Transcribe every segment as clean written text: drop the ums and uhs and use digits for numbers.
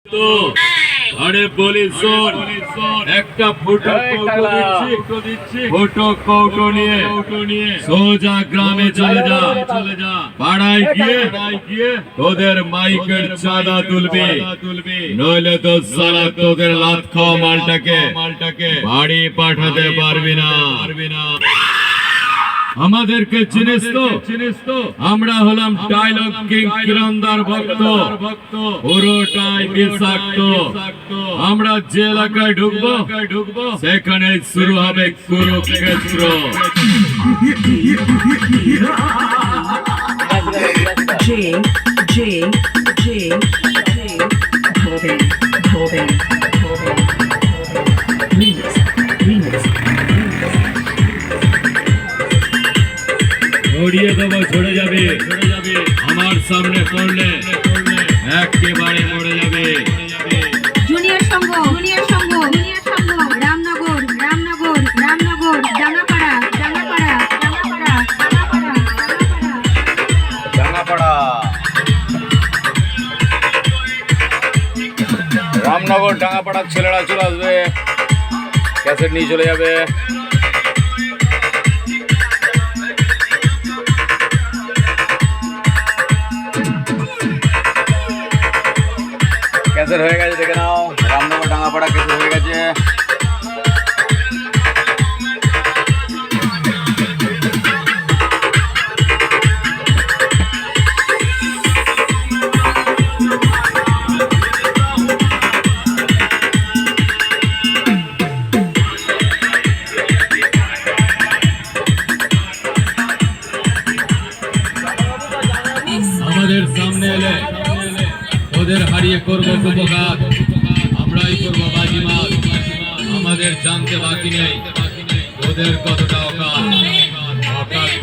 তো আরে বলি শোন, একটা ফুটো কৌটো নিয়ে সোজা গ্রামে চলে যা। পাড়ায় গিয়ে তোদের মাইকের চাঁদা তুলবি, নইলে তো সালা তোদের লাত খাওয়া মালটাকে বাড়ি পাঠাতে পারবি না। আমাদেরকে চিনিস তো? আমরা হলাম ডায়লগ কিং কিরণদার ভক্ত, পুরোটাই বিষাক্ত। আমরা যে এলাকায় ঢুকবো সেখানে শুরু হবে কুরুক্ষেত্র। ছড়িয়ে দেবো, ছড়ে যাবে। আমার সামনে পড়লে একেবারে মরে যাবে। জুনিয়র সংঘ রামনগর ডাঙ্গাপাড়া রামনগর ডাঙ্গাপাড়ার ছেলেরা চলে আসবে, ক্যাসেট নিয়ে চলে যাবে। ক্যাসেট হয়ে গেছে, দেখে নাও। রামনগর ডাঙ্গাপাড়া ক্যাসেট হয়ে গেছে। আমাদের সামনে এলে ওদের হারিয়ে করবো উপকার, আমরাই করবো বাজিমাত। আমাদের জানতে বাকি নেই ওদের কতটা অকাল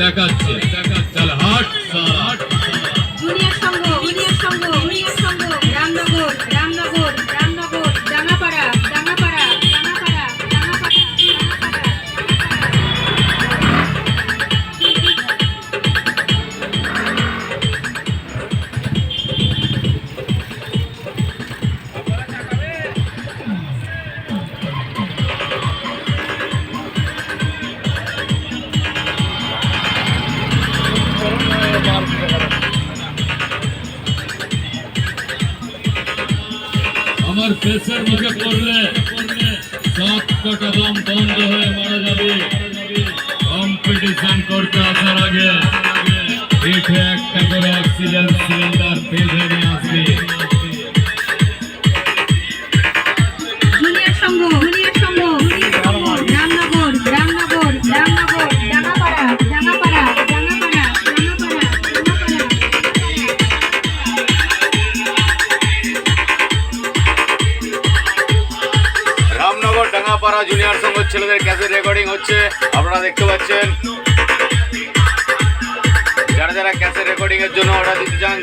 দেখাচ্ছে। চল হাট হাট। জুনিয়র সংঘ রামনগর ডাঙ্গাপাড়া আমার পেশের মুখে পড়লে সব কটা দম বন্ধ হয়ে মারা যাবে। কম্পিটিশন করতে আসার আগে পিঠে একটা করে অক্সিজেন সিলিন্ডার বেঁধে নিয়ে আসবি। জুনিয়র সংঘ রামনগর ডাঙ্গাপাড়া রামনগর ডাঙ্গাপাড়া জুনিয়র সংঘ ছেলেদের ক্যাসেট রেকর্ডিং হচ্ছে, আপনারা দেখতে পাচ্ছেন। যারা ক্যাসেট রেকর্ডিং এর জন্য অর্ডার দিতে চান,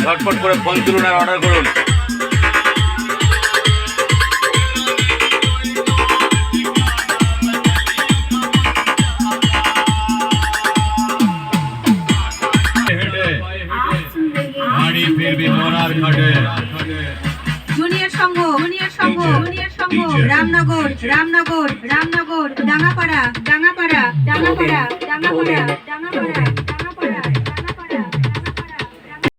ঝটপট করে ফোন তুলুন আর অর্ডার করুন। বাড়ি ফিরবি মরার ঘাটে। জুনিয়র সংঘ রামনগর ডাঙ্গাপাড়া